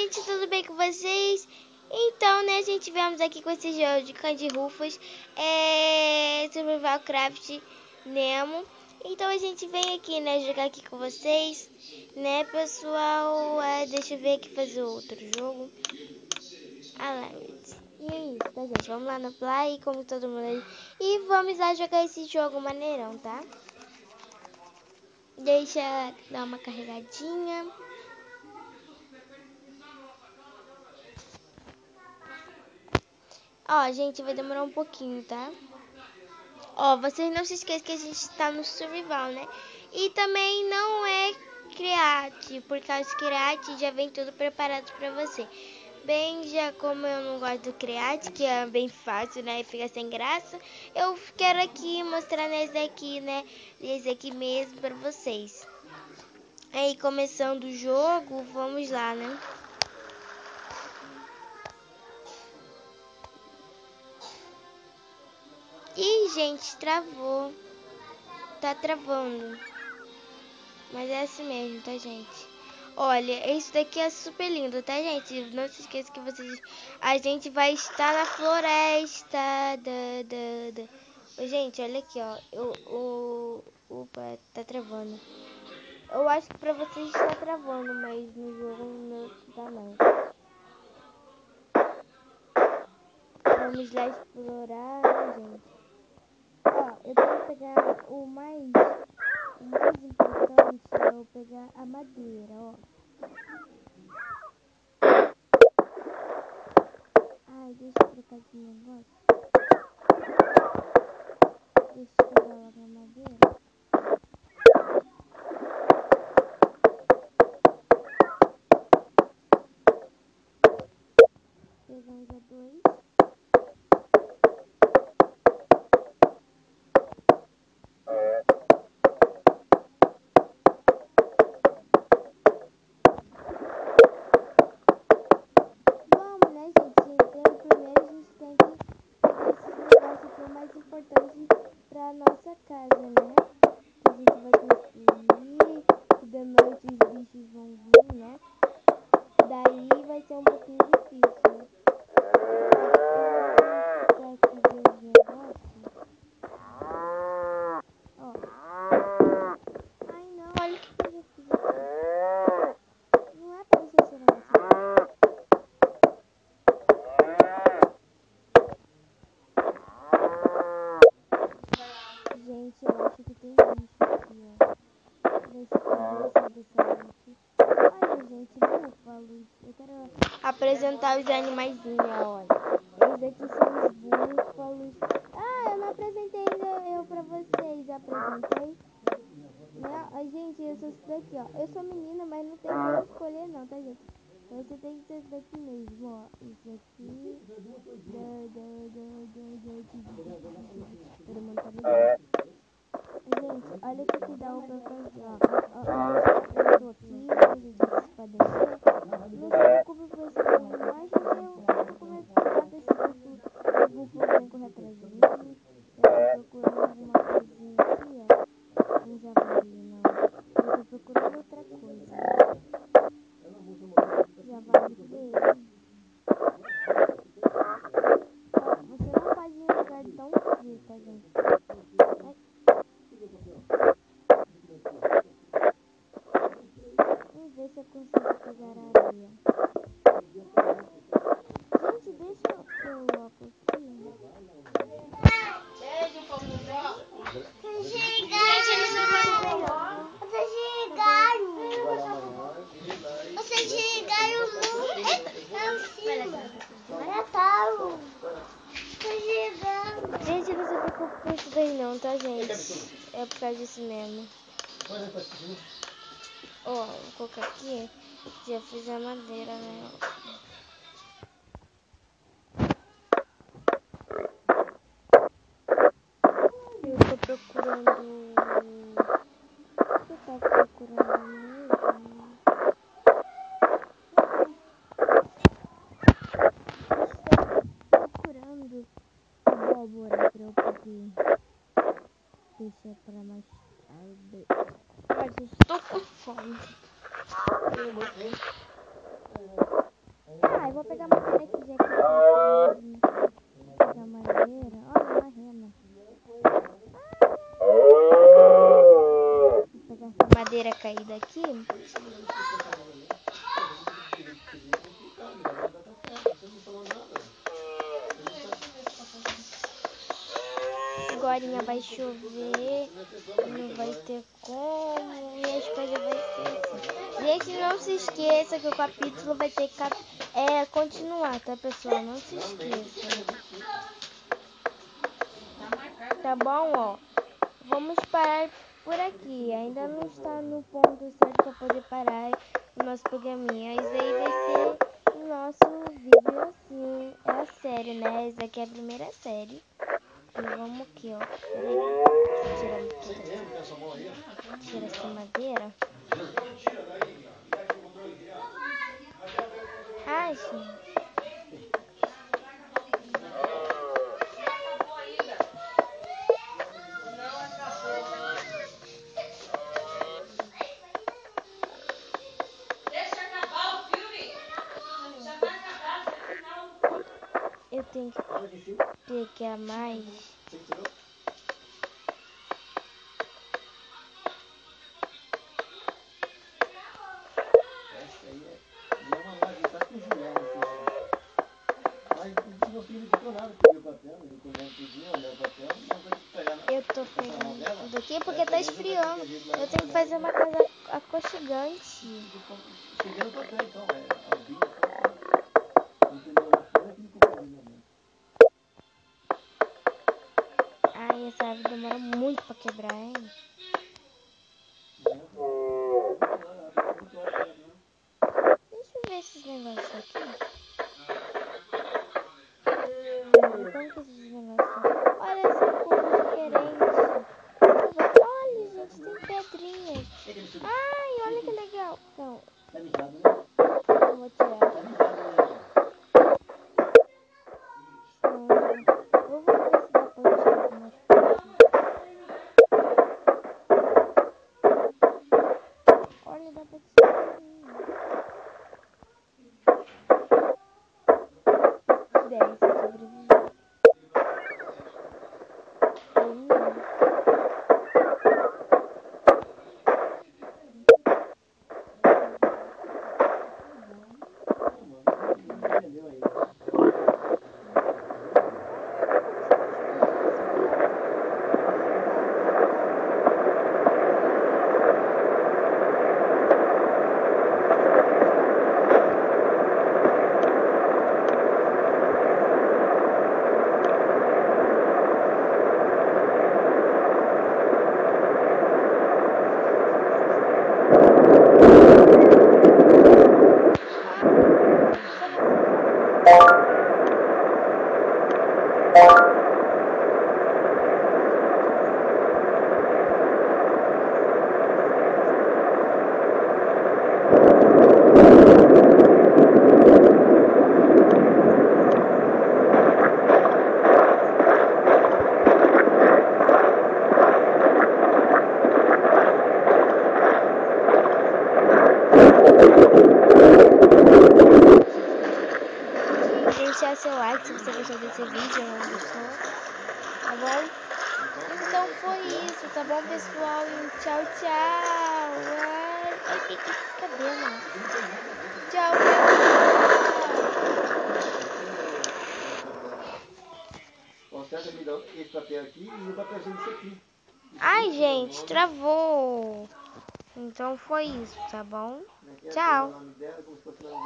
gente, tudo bem com vocês? Então, né, a gente viemos aqui com esse jogo de Candy Rufus, Survival Craft Nemo. Então a gente vem aqui, né, jogar aqui com vocês, né, pessoal. Deixa eu ver aqui fazer outro jogo. E é isso, tá, gente? Vamos lá no Play, como todo mundo aí. E vamos lá jogar esse jogo maneirão, tá? Deixa dar uma carregadinha. Ó, gente, vai demorar um pouquinho, tá? Ó, vocês não se esqueçam que a gente tá no Survival, né? E também não é Create, por causa que Create já vem tudo preparado pra você. Bem, já como eu não gosto do Create, que é bem fácil, né? E fica sem graça, eu quero aqui mostrar nesse aqui, né? Esse aqui mesmo pra vocês. Aí, começando o jogo, vamos lá, né? Ih, gente, travou. Tá travando. Mas é assim mesmo, tá, gente? Olha, isso daqui é super lindo, tá, gente? Não se esqueça que vocês... A gente vai estar na floresta. Gente, olha aqui, ó. Opa, tá travando. Eu acho que pra vocês está travando, mas no jogo não tá, não. Vamos lá explorar, né, gente? Ó, eu tenho que pegar o mais importante é eu pegar a madeira, ó. Ai, deixa eu trocar esse negócio. Deixa eu pegar logo a madeira. Pegamos a 2. Vamos, né, gente? Então, primeiro a gente tem que pegar esses negócios que é o mais importante pra nossa casa, né? Que a gente vai construir, que da noite os bichos vão vir, né? Daí vai ser um pouquinho difícil. Eu vou aqui ver os negócios. Ó. Ai, não, olha o que eu já fiz aqui. Não é pra deixar esse negócio aqui. Gente, eu acho que tem bicho aqui, ó. Deixa eu sair dessa aqui. Olha, gente, búfalos. Eu quero apresentar os animaizinhos, olha. Esses aqui são os búfalos. Ah, eu não apresentei eu pra vocês. Apresentei. Né? Gente, eu sou isso daqui, ó. Eu sou menina, mas não tem como escolher não, tá, gente? Então você tem que ser isso daqui mesmo, ó. Isso aqui. Todo mundo tá ligado. Gente, olha o que dá pra fazer, ó. Eu tô aqui, gente, vocês podem ver. Não se preocupe por esse povo, não. Gente, eu tô com medo de pegar desse búfalo. O búfalo vem correr atrás de mim. Eu tô procurando alguma coisinha aqui, ó. Um javali, não. Eu tô procurando outra coisa. Javali feio. Ó, você não pode ir em um lugar tão frio, tá, gente? Vamos ver se eu consigo pegar a areia. Gente, deixa eu coloco aqui. Vocês chegaram Gente, não se preocupe com isso daí não, tá, gente? É por causa disso mesmo. Ó, vou colocar aqui. Já fiz a madeira, né? Eu tô procurando... O que eu tava procurando mesmo? Eu estou procurando abóbora pra eu poder deixar pra mais tarde. Mas eu estou com fome. Ah, eu vou pegar madeira aqui, já que eu preciso pegar madeira. Olha, uma rena. Vou pegar essa madeira caída aqui. Agora vai chover, não vai ter como, e a história vai ser assim. Gente, não se esqueça que o capítulo vai ter que continuar, tá, pessoal? Não se esqueça. Tá bom, ó. Vamos parar por aqui. Ainda não está no ponto certo para poder parar o nosso programinha. Isso aí vai ser o nosso vídeo assim. É a série, né? Essa aqui é a primeira série. E vamos aqui, ó. Peraí. Tira essa madeira. Ai, gente. Eu tenho que pegar mais. Eu tô pegando daqui porque tá esfriando. Eu tenho que fazer uma casa aconchegante. Ai, essa árvore demora muito pra quebrar, hein? Deixa eu ver esses negócios aqui. Como que esses negócios são? Olha essa cor diferente. Olha, gente, tem pedrinhas. Ai, olha que legal. Não. Eu vou tirar. Eu vou ver se dá pra tirar algumas coisas. Olha, dá pra tirar. 10 sobreviver. Deixar seu like se você gostou desse vídeo, não gostou, tá bom? Então foi isso, tá bom, pessoal? E tchau, tchau. Ai, cadê, mano? Tchau, pessoal. Ai, gente, travou. Então foi isso, tá bom? Tchau.